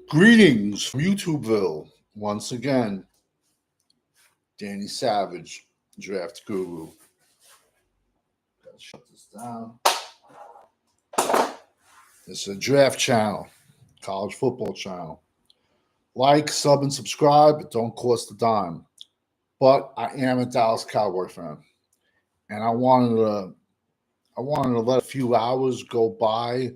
Greetings from YouTubeville. Once again, Danny Savage, Draft Guru. Gotta shut this down. It's a draft channel, college football channel. Like, sub, and subscribe. It don't cost a dime. But I am a Dallas Cowboy fan, and I wanted to let a few hours go by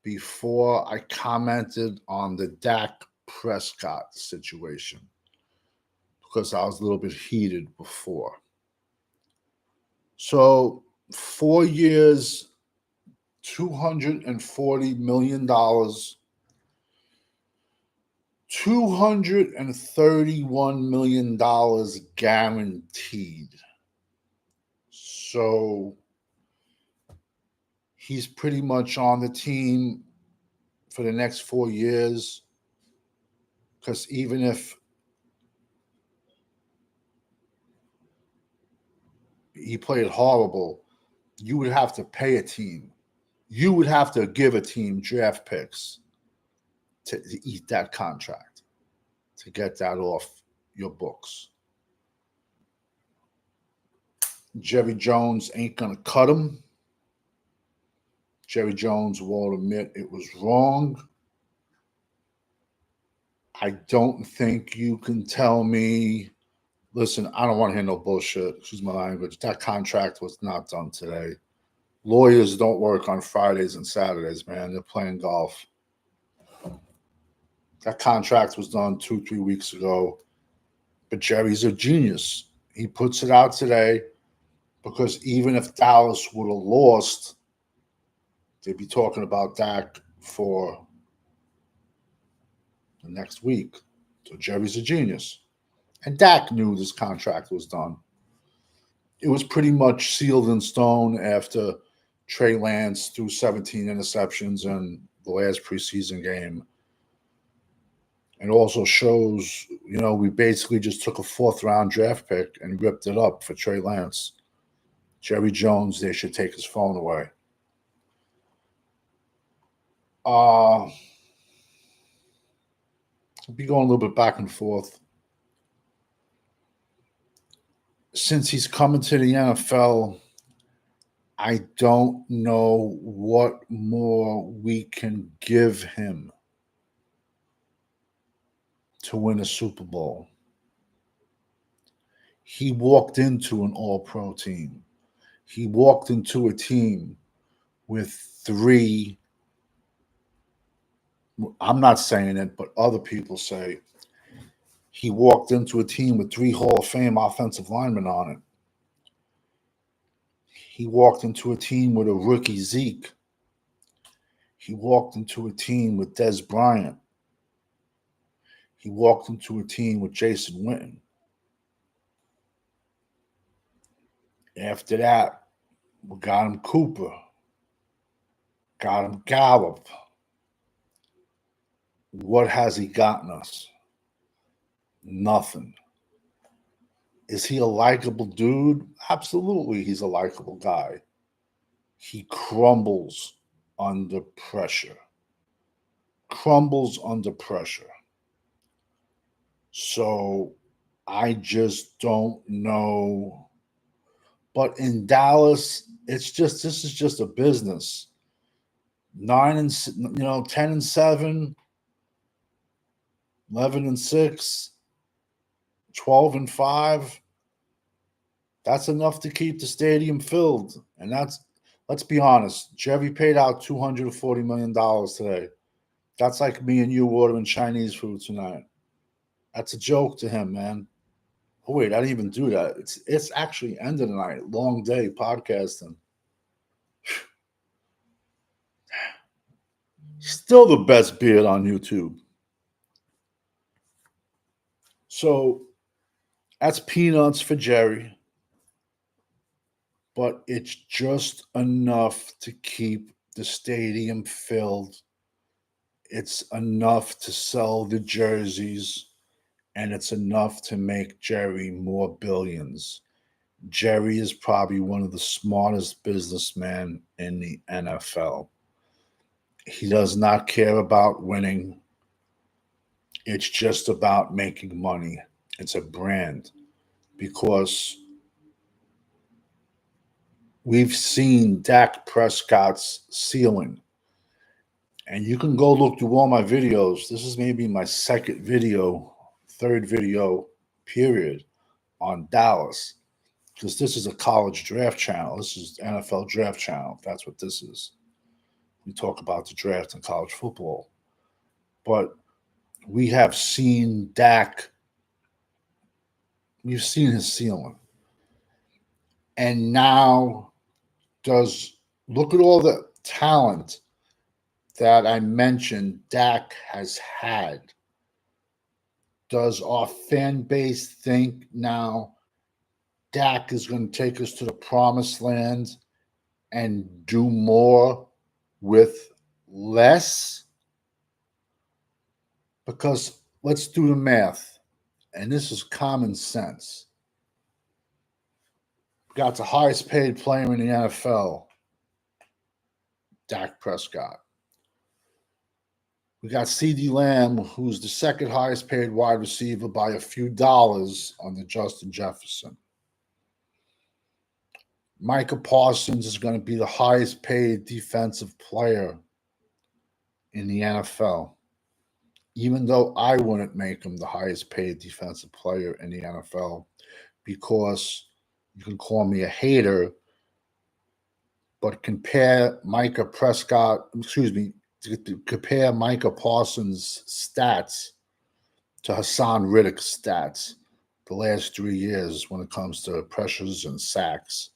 before I commented on the Dak Prescott situation because I was a little bit heated before. So 4 years, $240 million, $231 million guaranteed. So he's pretty much on the team for the next 4 years. Because even if he played horrible, you would have to pay a team. You would have to give a team draft picks to eat that contract, to get that off your books. Jerry Jones ain't going to cut him. Jerry Jones won't admit it was wrong. I don't think you can tell me, listen, I don't want to hear no bullshit. Excuse my language. That contract was not done today. Lawyers don't work on Fridays and Saturdays, man. They're playing golf. That contract was done 2-3 weeks ago. But Jerry's a genius. He puts it out today because even if Dallas would have lost, they'd be talking about Dak for the next week. So Jerry's a genius. And Dak knew this contract was done. It was pretty much sealed in stone after Trey Lance threw 17 interceptions in the last preseason game. It also shows, we basically just took a fourth-round draft pick and ripped it up for Trey Lance. Jerry Jones, they should take his phone away. I'll be going a little bit back and forth. Since he's coming to the NFL, I don't know what more we can give him to win a Super Bowl. He walked into an all-pro team. He walked into a team with three, I'm not saying it, but other people say, he walked into a team with 3 Hall of Fame offensive linemen on it. He walked into a team with a rookie Zeke. He walked into a team with Dez Bryant. He walked into a team with Jason Witten. After that, we got him Cooper. Got him Gallup. What has he gotten us? Nothing. Is he a likable dude? Absolutely, he's a likable guy. He crumbles under pressure. Crumbles under pressure. So I just don't know. But in Dallas, this is just a business. 10-7, 11-6, 12-5. That's enough to keep the stadium filled. And let's be honest, Jerry paid out $240 million today. That's like me and you ordering Chinese food tonight. That's a joke to him, man. Oh, wait, I didn't even do that. It's actually ended tonight. Long day podcasting. Still the best beard on YouTube. So that's peanuts for Jerry. But it's just enough to keep the stadium filled. It's enough to sell the jerseys. And it's enough to make Jerry more billions. Jerry is probably one of the smartest businessmen in the NFL. He does not care about winning. It's just about making money. It's a brand because we've seen Dak Prescott's ceiling. And you can go look through all my videos. This is maybe my second video, third video, period, on Dallas. Because this is a college draft channel. This is NFL draft channel. That's what this is. We talk about the draft in college football. But we have seen Dak. We've seen his ceiling. And now look at all the talent that I mentioned Dak has had. Does our fan base think now Dak is going to take us to the promised land and do more with less? Because let's do the math, and this is common sense. We got the highest paid player in the NFL, Dak Prescott. We got CeeDee Lamb, who's the second highest paid wide receiver by a few dollars under Justin Jefferson. Micah Parsons is going to be the highest paid defensive player in the NFL, even though I wouldn't make him the highest paid defensive player in the NFL, because you can call me a hater, but compare Micah Parsons' stats to Hassan Riddick's stats the last 3 years when it comes to pressures and sacks.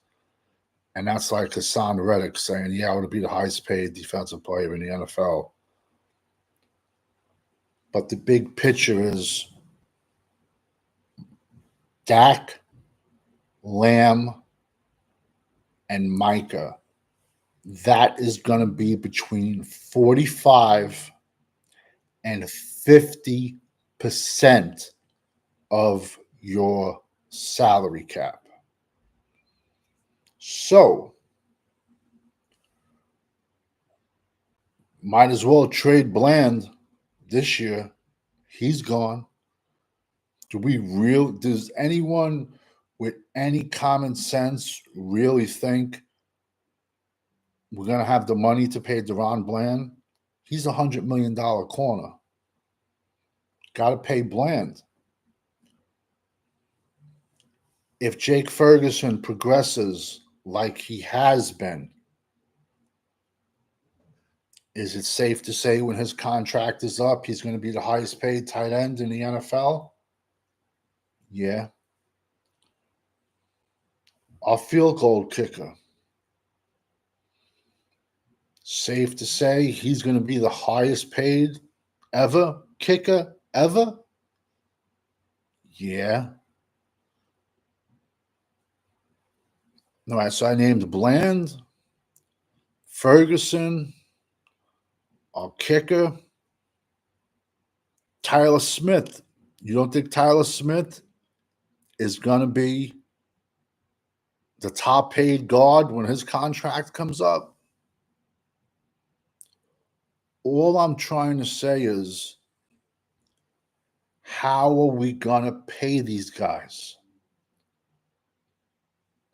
And that's like Hassan Reddick saying, yeah, I would be the highest paid defensive player in the NFL. But the big picture is Dak, Lamb, and Micah. That is going to be between 45 and 50% of your salary cap. So, might as well trade Bland this year. He's gone. Does anyone with any common sense really think we're going to have the money to pay DaRon Bland? He's $100 million corner. Got to pay Bland. If Jake Ferguson progresses like he has been, is it safe to say when his contract is up, he's going to be the highest paid tight end in the NFL? Yeah. Our field goal kicker. Safe to say he's going to be the highest paid kicker ever? Yeah. All right, so I named Bland, Ferguson, our kicker, Tyler Smith. You don't think Tyler Smith is going to be the top paid guard when his contract comes up? All I'm trying to say is, how are we going to pay these guys?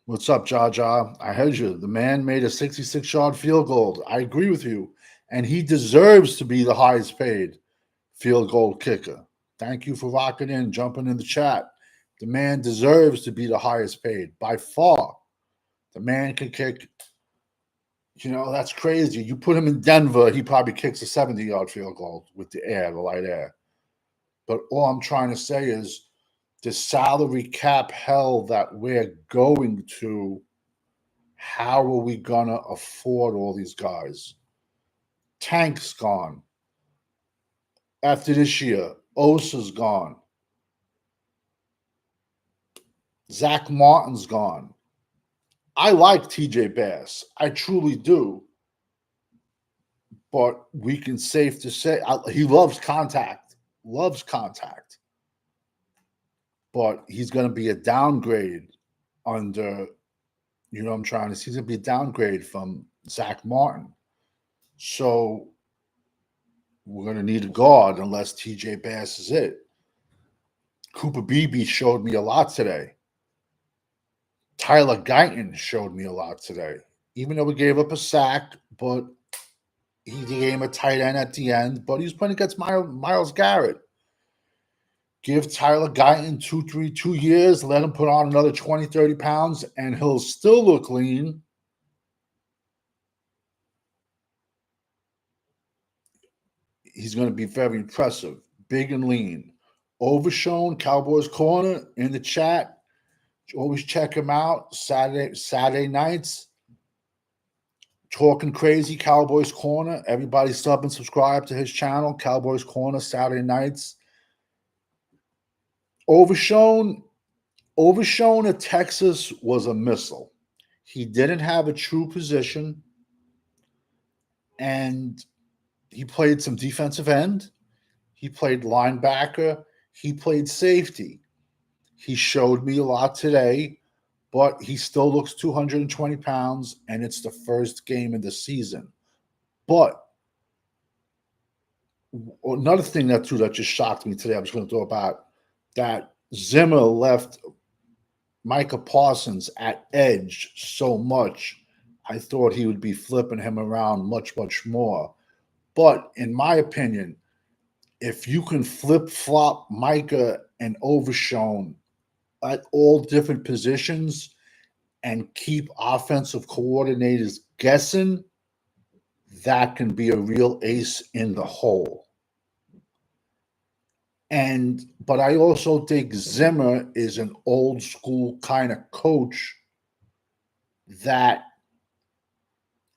What's up, Jaja? I heard you. The man made a 66-yard field goal. I agree with you. And he deserves to be the highest paid field goal kicker. Thank you for rocking in, jumping in the chat. The man deserves to be the highest paid by far. The man can kick, that's crazy. You put him in Denver, he probably kicks a 70-yard field goal with the light air. But all I'm trying to say is, the salary cap hell that we're going to, how are we going to afford all these guys? Tank's gone. After this year, Osa's gone. Zach Martin's gone. I like TJ Bass. I truly do. But we can safe to say he loves contact. But he's going to be a downgrade under, I'm trying to see. He's going to be a downgrade from Zach Martin. So we're going to need a guard unless TJ Bass is it. Cooper Beebe showed me a lot today. Tyler Guyton showed me a lot today. Even though we gave up a sack, but he gave him a tight end at the end, but he's playing against Myles Garrett. Give Tyler Guyton 2 years, let him put on another 20, 30 pounds, and he'll still look lean. He's going to be very impressive, big and lean. Overshown, Cowboys Corner in the chat. Always check him out. Saturday nights. Talking Crazy, Cowboys Corner. Everybody sub and subscribe to his channel, Cowboys Corner, Saturday nights. Overshown at Texas was a missile. He didn't have a true position, and he played some defensive end. He played linebacker. He played safety. He showed me a lot today, but he still looks 220 pounds, and it's the first game of the season. But another thing that just shocked me today, I was going to talk about, that Zimmer left Micah Parsons at edge so much. I thought he would be flipping him around much, much more. But in my opinion, if you can flip-flop Micah and Overshown at all different positions and keep offensive coordinators guessing, that can be a real ace in the hole. But I also think Zimmer is an old school kind of coach that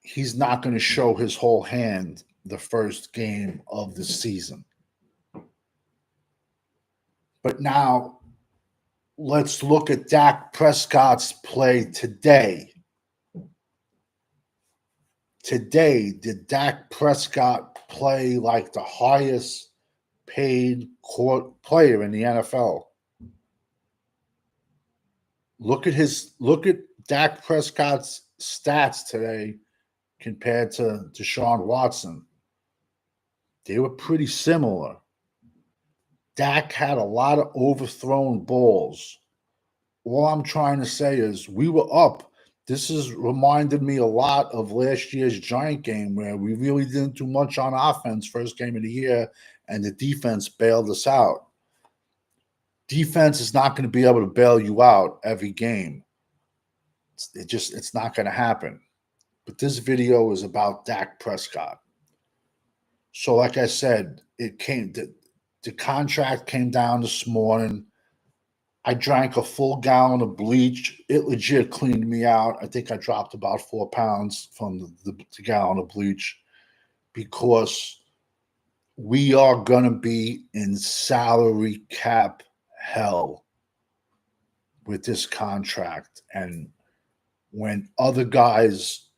he's not going to show his whole hand the first game of the season. But now let's look at Dak Prescott's play today. Today, did Dak Prescott play like the highest paid player in the NFL? Look at Dak Prescott's stats today compared to Deshaun Watson. They were pretty similar. Dak had a lot of overthrown balls. All I'm trying to say is we were up. This has reminded me a lot of last year's Giant game where we really didn't do much on offense first game of the year, and the defense bailed us out. Defense is not going to be able to bail you out every game. It's not going to happen. But this video is about Dak Prescott. So like I said, the contract came down this morning. I drank a full gallon of bleach. It legit cleaned me out. I think I dropped about 4 pounds from the gallon of bleach because we are going to be in salary cap hell with this contract. And when other guys'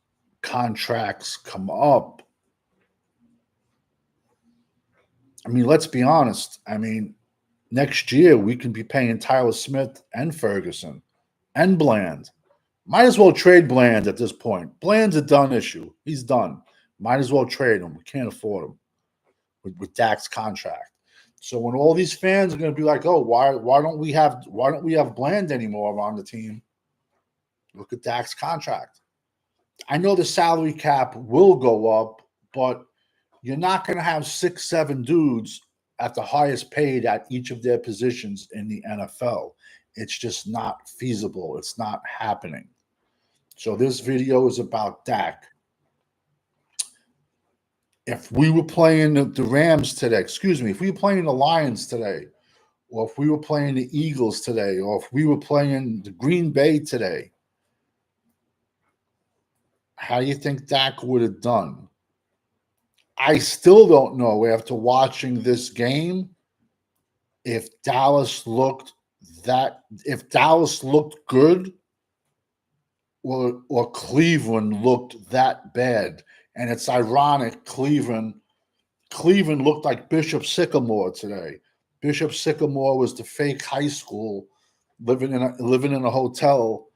contracts come up, I mean, let's be honest. I mean, next year we can be paying Tyler Smith and Ferguson and Bland. Might as well trade Bland at this point. Bland's a done issue. He's done. Might as well trade him. We can't afford him with Dak's contract. So when all these fans are going to be like, "Oh, why don't we have Bland anymore on the team?" Look at Dak's contract. I know the salary cap will go up, but you're not going to have 6, 7 dudes at the highest paid at each of their positions in the NFL. It's just not feasible. It's not happening. So this video is about Dak. If we were playing the Rams today, if we were playing the Lions today, or if we were playing the Eagles today, or if we were playing the Green Bay today, how do you think Dak would have done? I still don't know after watching this game if Dallas looked good or Cleveland looked that bad. And it's ironic, Cleveland looked like Bishop Sycamore today. Bishop Sycamore was the fake high school living in a hotel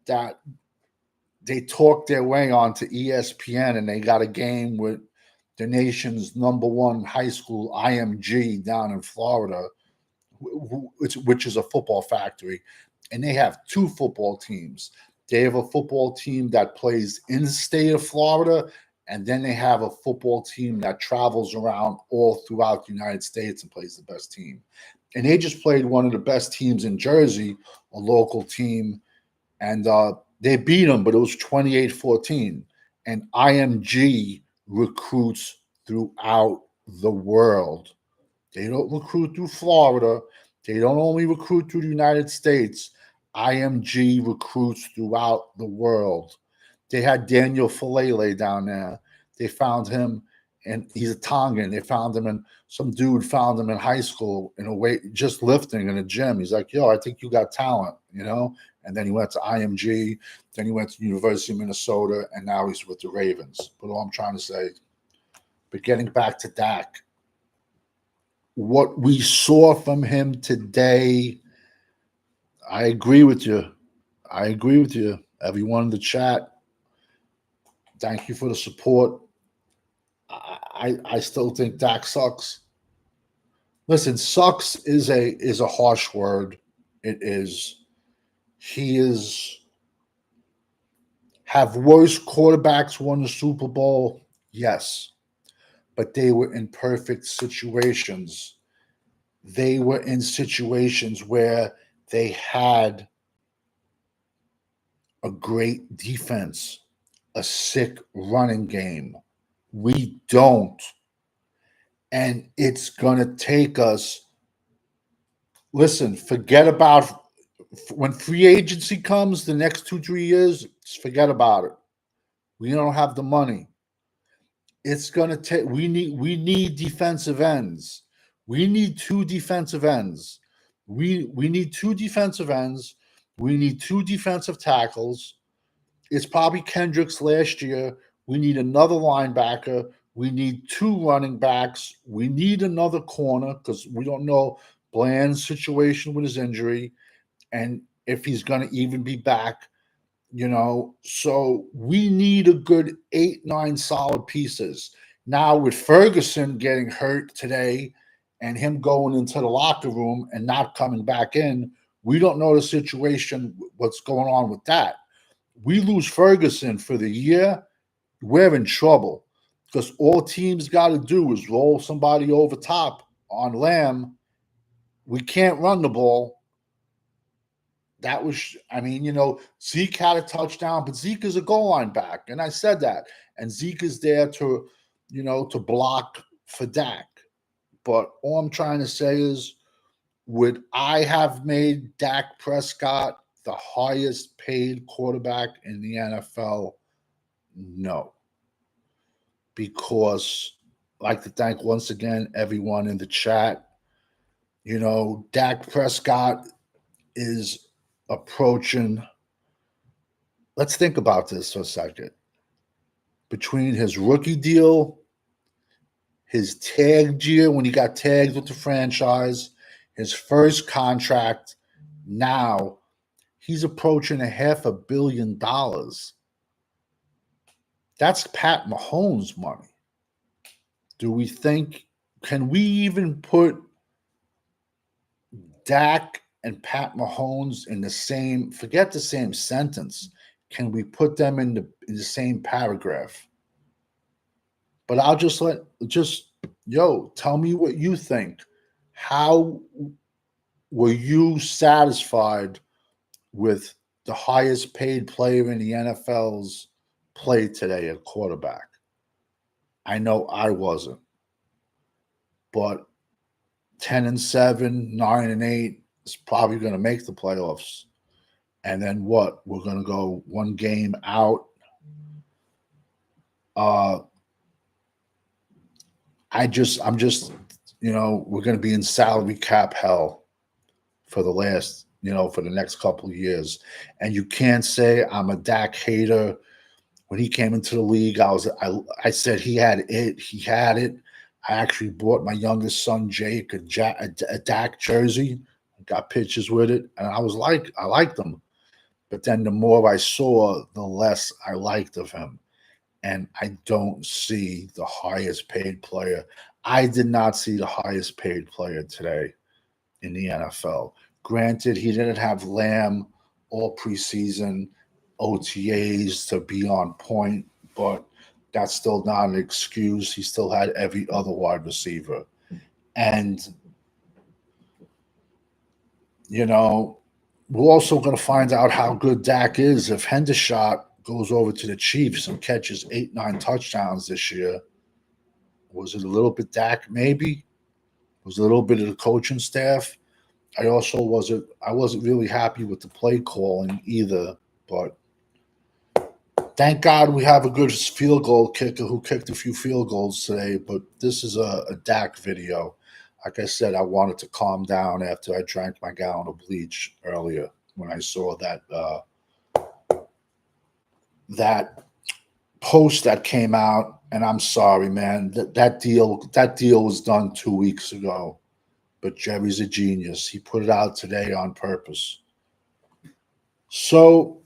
that they talked their way onto ESPN, and they got a game with the nation's #1 high school, IMG, down in Florida, which is a football factory, and they have 2 football teams. They have a football team that plays in the state of Florida, and then they have a football team that travels around all throughout the United States and plays the best team. And they just played one of the best teams in Jersey, a local team, and they beat them, but it was 28-14. And IMG recruits throughout the world. They don't recruit through Florida. They don't only recruit through the United States. IMG recruits throughout the world. They had Daniel Falele down there. They found him, and he's a Tongan. They found him, and some dude found him in high school in a weight, just lifting in a gym. He's like, "Yo, I think you got talent," you know. And then he went to IMG. Then he went to University of Minnesota, and now he's with the Ravens. But all I'm trying to say, but getting back to Dak, what we saw from him today, I agree with you. I agree with you. Everyone in the chat, thank you for the support. I still think Dak sucks. Listen, sucks is a harsh word. It is. He is. Have worse quarterbacks won the Super Bowl? Yes. But they were in perfect situations. They were in situations where they had a great defense, a sick running game. We don't. And it's going to take us. Listen, forget about when free agency comes the next 2-3 years, forget about it. We don't have the money. It's going to take, we need defensive ends. We need 2 defensive ends. We need 2 defensive ends. We need 2 defensive tackles. It's probably Kendricks last year. We need another linebacker. We need 2 running backs. We need another corner because we don't know Bland's situation with his injury and if he's going to even be back, you know. So we need a good 8-9 solid pieces. Now with Ferguson getting hurt today and him going into the locker room and not coming back in, we don't know the situation, what's going on with that. We lose Ferguson for the year, we're in trouble because all teams got to do is roll somebody over top on Lamb. We can't run the ball. That was, I mean, you know, Zeke had a touchdown, but Zeke is a goal line back. And I said that. And Zeke is there to, you know, to block for Dak. But all I'm trying to say is, would I have made Dak Prescott the highest paid quarterback in the NFL? No. Because I'd like to thank once again everyone in the chat. You know, Dak Prescott is approaching. Let's think about this for a second. Between his rookie deal, his tagged year when he got tagged with the franchise, his first contract, now he's approaching $500 million. That's Pat Mahomes' money. Do we think, can we even put Dak and Pat Mahomes in the same, forget the same sentence, can we put them in the same paragraph? But I'll just tell me what you think. How were you satisfied with the highest paid player in the NFL's play today at quarterback? I know I wasn't. But 10-7, 9-8 is probably going to make the playoffs. And then what? We're going to go one game out. I'm just, you know, we're going to be in salary cap hell for the last, you know, for the next couple of years. And you can't say I'm a Dak hater. When he came into the league, I said he had it. He had it. I actually bought my youngest son, Jake, a Dak jersey. Got pictures with it. And I liked him. But then the more I saw, the less I liked of him. and I don't see the highest paid player. I did not see the highest paid player today in the NFL. Granted, he didn't have Lamb all preseason, OTAs to be on point, but that's still not an excuse. He still had every other wide receiver. And, you know, we're also going to find out how good Dak is if Hendershot goes over to the Chiefs and catches 8, 9 touchdowns this year. Was it a little bit Dak? Maybe. Was it a little bit of the coaching staff? I wasn't really happy with the play calling either, but thank God we have a good field goal kicker who kicked a few field goals today. But this is a Dak video. Like I said, I wanted to calm down after I drank my gallon of bleach earlier when I saw that post that came out. And I'm sorry, man. That deal was done 2 weeks ago. But Jerry's a genius. He put it out today on purpose. So,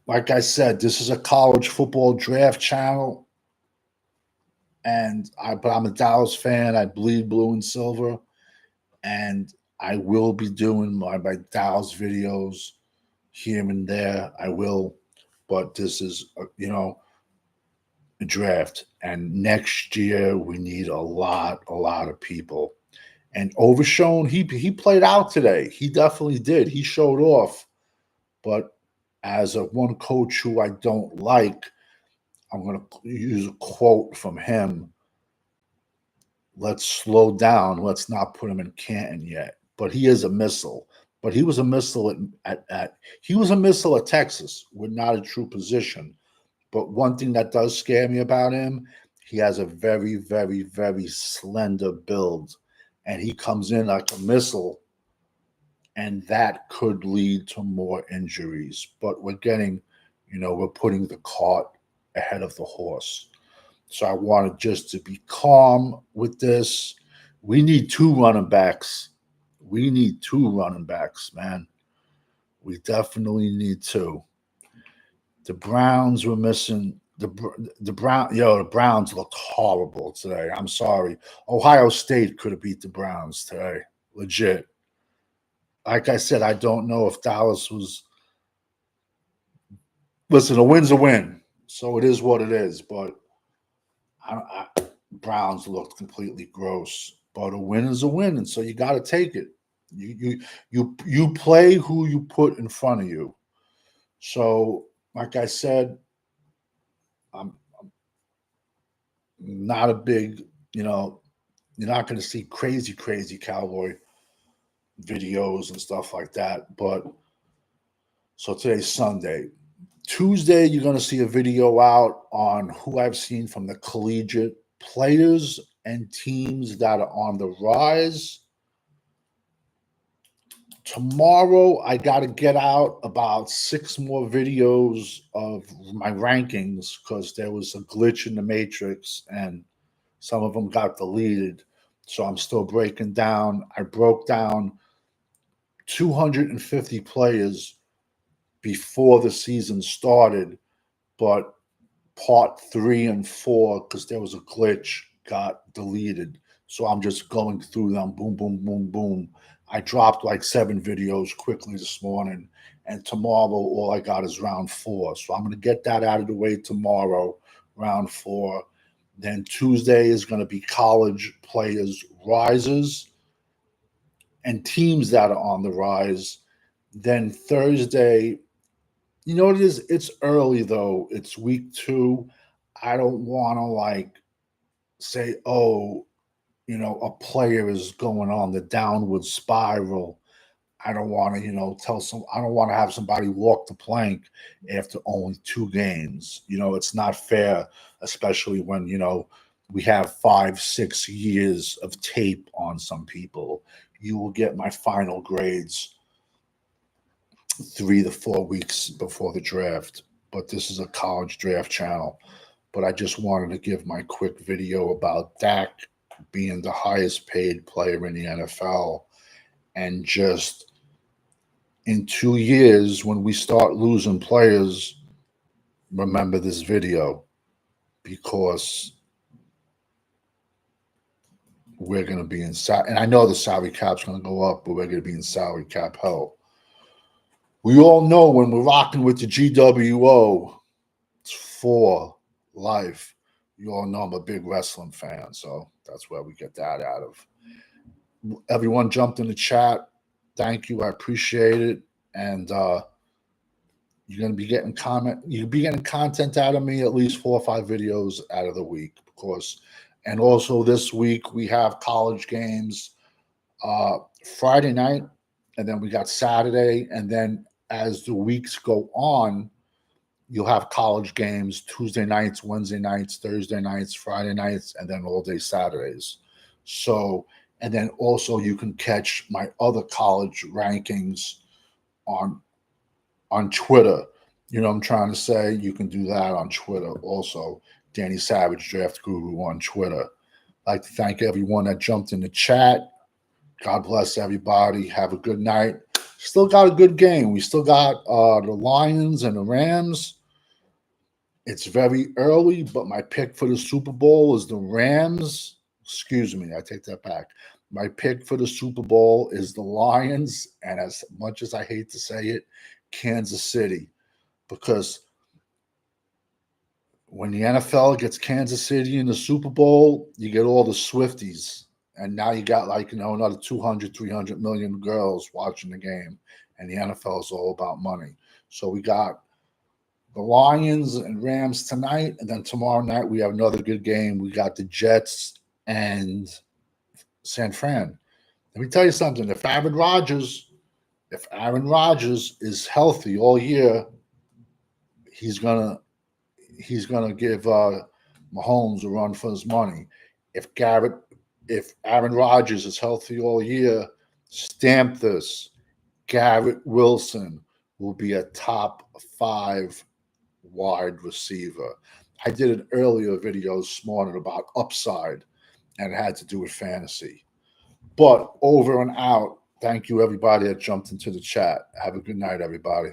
like I said, this is a college football draft channel, but I'm a Dallas fan. I bleed blue and silver, and I will be doing my Dallas videos here and there. I will, but this is a draft, and next year we need a lot of people. And Overshown, he played out today. He definitely did. He showed off. But as one coach who I don't like, I'm going to use a quote from him. Let's slow down. Let's not put him in Canton yet. But he is a missile. But he was a missile at Texas. We're not a true position. But one thing that does scare me about him, he has a very, very, very slender build. And he comes in like a missile, and that could lead to more injuries. But we're putting the cart ahead of the horse. So I wanted just to be calm with this. We need 2 running backs. We need 2 running backs, man. We definitely need 2. The Browns were missing. The Browns looked horrible today. I'm sorry. Ohio State could have beat the Browns today. Legit. Like I said, I don't know if Dallas was. Listen, a win's a win, so it is what it is. But Browns looked completely gross. But a win is a win, and so you got to take it. You play who you put in front of you. So, like I said, I'm not a big, you're not going to see crazy Cowboy videos and stuff like that. But so today's Sunday. Tuesday, you're going to see a video out on who I've seen from the collegiate players and teams that are on the rise. Tomorrow, I got to get out about 6 more videos of my rankings because there was a glitch in the matrix and some of them got deleted. So I'm still breaking down. I broke down 250 players before the season started, but part 3 and 4, because there was a glitch, got deleted. So I'm just going through them, boom, boom, boom, boom. I dropped like 7 videos quickly this morning, and tomorrow all I got is round 4. So I'm going to get that out of the way tomorrow, round 4. Then Tuesday is going to be college players rises and teams that are on the rise. Then Thursday, you know what it is? It's early though. It's week 2. I don't want to say, a player is going on the downward spiral. I don't want to, I don't want to have somebody walk the plank after only 2 games. It's not fair, especially when, we have 5-6 years of tape on some people. You will get my final grades 3 to 4 weeks before the draft. But this is a college draft channel. But I just wanted to give my quick video about Dak being the highest paid player in the NFL. And just in 2 years, when we start losing players, remember this video, because we're going to be in and I know the salary cap's going to go up, but we're going to be in salary cap hell. We all know when we're rocking with the GWO, it's for life. You all know I'm a big wrestling fan, so that's where we get that out of. Everyone jumped in the chat. Thank you. I appreciate it. And you're going to be getting you'll be getting content out of me, at least 4 or 5 videos out of the week, of course. And also this week we have college games Friday night, and then we got Saturday. And then as the weeks go on, you'll have college games Tuesday nights, Wednesday nights, Thursday nights, Friday nights, and then all day Saturdays. So, and then also you can catch my other college rankings on Twitter. You know what I'm trying to say? You can do that on Twitter also. Danny Savage, Draft Guru on Twitter. I'd like to thank everyone that jumped in the chat. God bless everybody. Have a good night. Still got a good game. We still got the Lions and the Rams. It's very early, but my pick for the Super Bowl is the Rams. Excuse me, I take that back. My pick for the Super Bowl is the Lions, and as much as I hate to say it, Kansas City, because when the NFL gets Kansas City in the Super Bowl, you get all the Swifties, and now you got another 200, 300 million girls watching the game, and the NFL is all about money. So we got the Lions and Rams tonight, and then tomorrow night we have another good game. We got the Jets and San Fran. Let me tell you something. If Aaron Rodgers is healthy all year, he's gonna give Mahomes a run for his money. If Aaron Rodgers is healthy all year, stamp this. Garrett Wilson will be a top 5 wide receiver. I did an earlier video this morning about upside, and it had to do with fantasy. But over and out. Thank you, everybody that jumped into the chat. Have a good night, everybody.